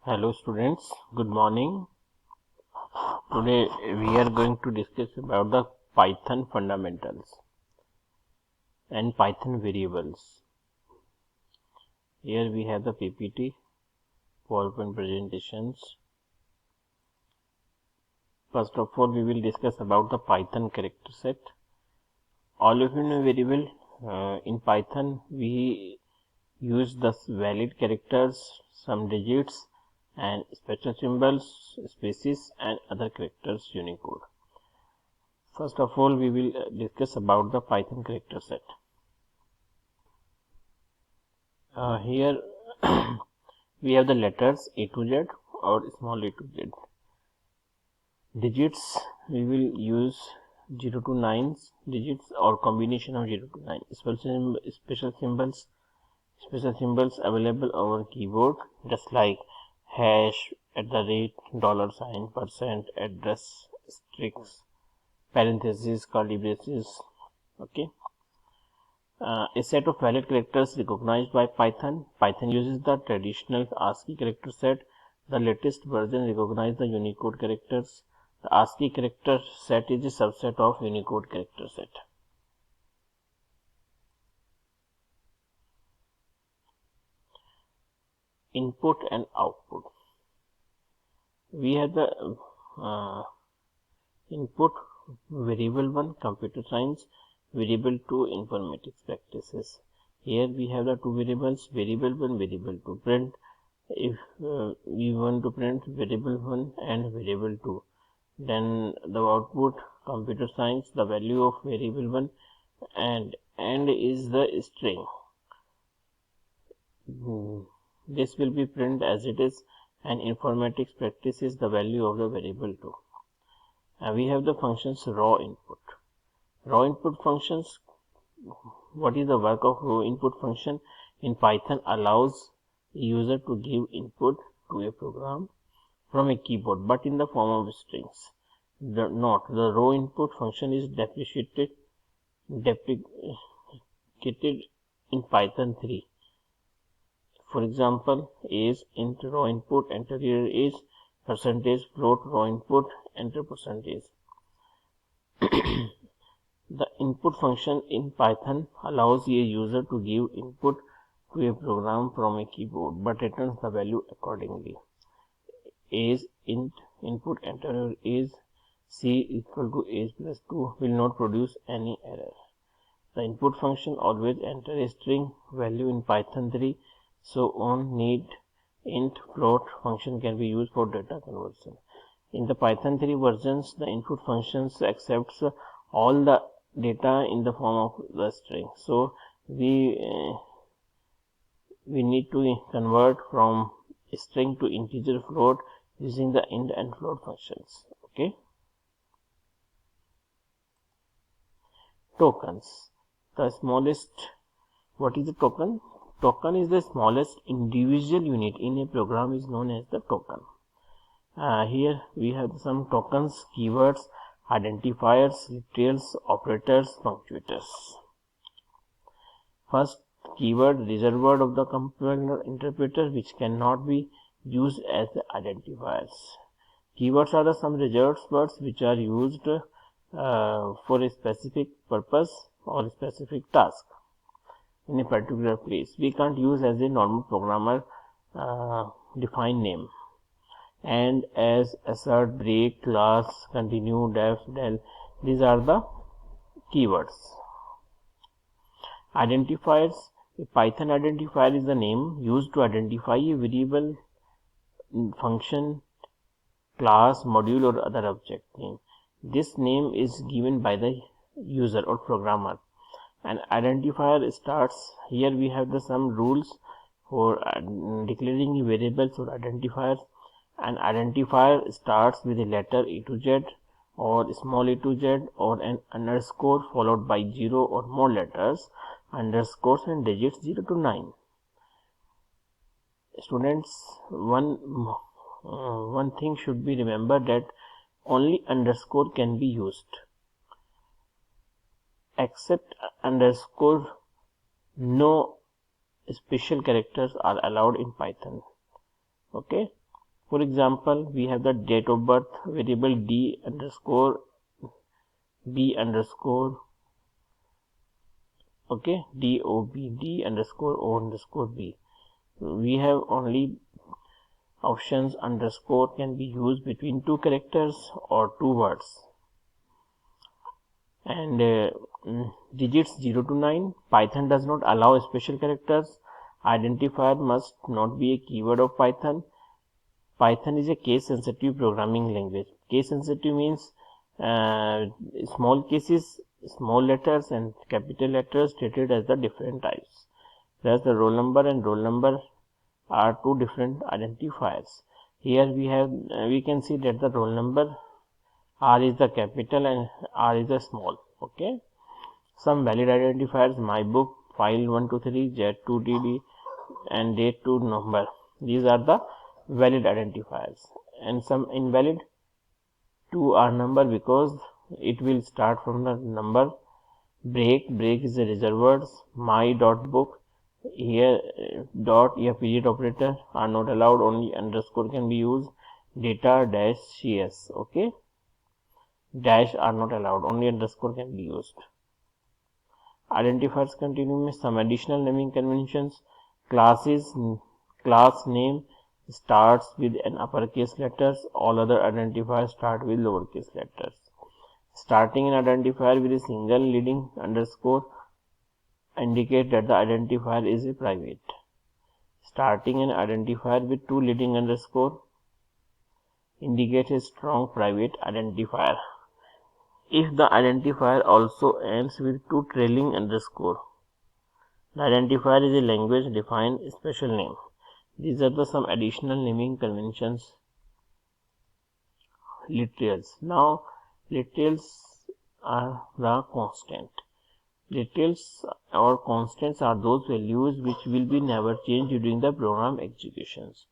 Hello students, good morning. Today we are going to discuss about the Python fundamentals and Python variables. Here we have the PPT, PowerPoint presentations. First of all, we will discuss about the Python character set. All of you know very well, in Python we use the valid characters, some digits, and special symbols, spaces, and other characters Unicode. First of all, we will discuss about the Python character set. Here we have the letters A to Z or small a to Z. Digits, we will use 0 to 9 digits or combination of 0 to 9. Special symbols available over keyboard, just like hash, $, percent, address, strings, parentheses, curly braces. Okay. A set of valid characters recognized by Python. Python uses the traditional ASCII character set. The latest version recognizes the Unicode characters. The ASCII character set is a subset of Unicode character set. Input and output. We have the input variable 1 computer science, variable 2 informatics practices. Here we have the two variables, variable 1, variable 2. Print if we want to print variable 1 and variable 2, then the output computer science, the value of variable 1 and is the string. This will be print as it is, and informatics practice is the value of the variable 2. And we have the functions raw input. Raw input functions, what is the work of raw input function? In Python allows user to give input to a program from a keyboard, but in the form of strings. The raw input function is deprecated in Python 3. For example, is int raw input, enter here is percentage float raw input, enter percentage. The input function in Python allows a user to give input to a program from a keyboard, but returns the value accordingly. Is int input, enter is c equal to age plus 2 will not produce any error. The input function always enter a string value in Python 3, so on need int float function can be used for data conversion. In the Python 3 versions, the input functions accepts all the data in the form of the string. So we need to convert from string to integer float using the int and float functions. Okay. Tokens. The smallest, what is the token? Token is the smallest individual unit in a program is known as the token. Here we have some tokens, keywords, identifiers, literals, operators, punctuators. First, keyword, reserved word of the compiler interpreter, which cannot be used as the identifiers. Keywords are some reserved words which are used for a specific purpose or a specific task in a particular place. We can't use as a normal programmer defined name. And as assert, break, class, continue, def, del, these are the keywords. Identifiers. A Python identifier is the name used to identify a variable, function, class, module, or other object name. This name is given by the user or programmer. An identifier starts, here we have some rules for declaring variables or identifiers. An identifier starts with a letter A to Z or small a to Z or an underscore followed by 0 or more letters, underscores and digits 0 to 9. Students, one thing should be remembered, that only underscore can be used. Except underscore, no special characters are allowed in Python. Okay. For example, we have the date of birth variable d underscore b underscore, okay, dob, d underscore o underscore b. We have only options underscore can be used between two characters or two words. And digits 0 to 9, Python does not allow special characters. Identifier must not be a keyword of Python. Python is a case sensitive programming language. Case sensitive means small cases, small letters and capital letters treated as the different types. Thus the roll number and roll number are two different identifiers. Here we can see that the roll number R is the capital and R is the small. Okay. Some valid identifiers: my book, file 123, Z2DD and date to number. These are the valid identifiers. And some invalid: 2 are number because it will start from the number. Break is a reserved words. My dot book, here dot या period operator are not allowed, only underscore can be used. Data dash cs, okay, dash are not allowed, only underscore can be used. Identifiers continue with some additional naming conventions. Class name starts with an uppercase letters, all other identifiers start with lowercase letters. Starting an identifier with a single leading underscore indicate that the identifier is a private. Starting an identifier with two leading underscore indicates a strong private identifier. If the identifier also ends with two trailing underscore, the identifier is a language defined special name. These are some additional naming conventions. Literals. Now literals are the constant. Literals or constants are those values which will be never changed during the program executions.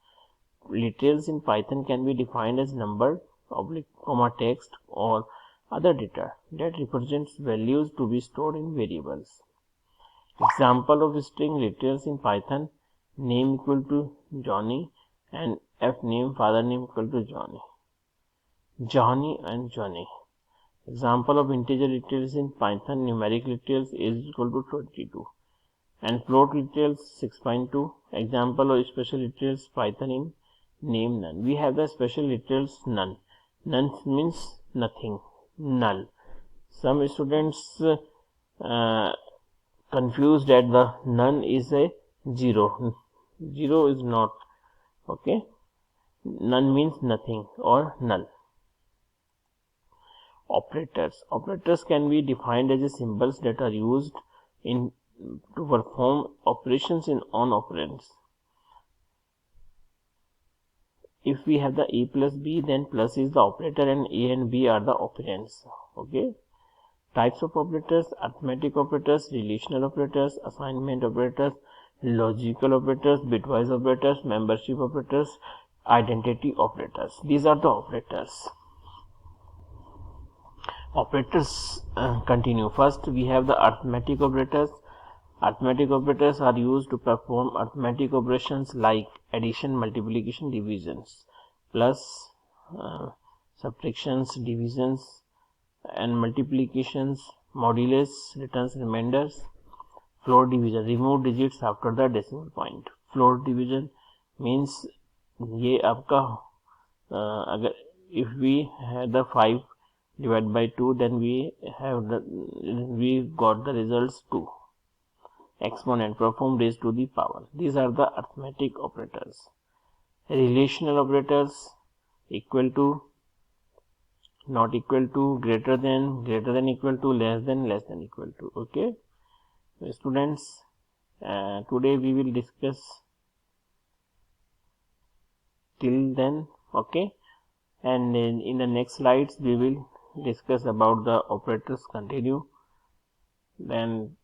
Literals in Python can be defined as number, comma text or other data that represents values to be stored in variables. Example of string literals in Python: name equal to Johnny and fname father name equal to Johnny and Johnny. Example of integer literals in Python: numeric literals is equal to 22 and float literals 6.2. Example of special literals Python in name none. We have the special literals none. None means nothing, null. Some students confused that the none is a 0. 0 is not, okay. None means nothing or null. Operators can be defined as symbols that are used to perform operations on operands. If we have the a plus b, then plus is the operator and a and b are the operands. Okay. Types of operators: arithmetic operators, relational operators, assignment operators, logical operators, bitwise operators, membership operators, identity operators. These are the operators. Operators continue. First we have the arithmetic operators. Arithmetic operators are used to perform arithmetic operations like addition, multiplication, divisions, plus subtractions, divisions and multiplications, modulus, returns remainders. Floor division: remove digits after the decimal point. Floor division means ये आपका अगर if we have the 5 divided by 2, then we got the results 2. Exponent: perform raised to the power. These are the arithmetic operators. Relational operators: equal to, not equal to, greater than equal to, less than equal to. Okay, students, today we will discuss till then. Okay, and in the next slides we will discuss about the operators continue. Then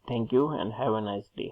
thank you and have a nice day.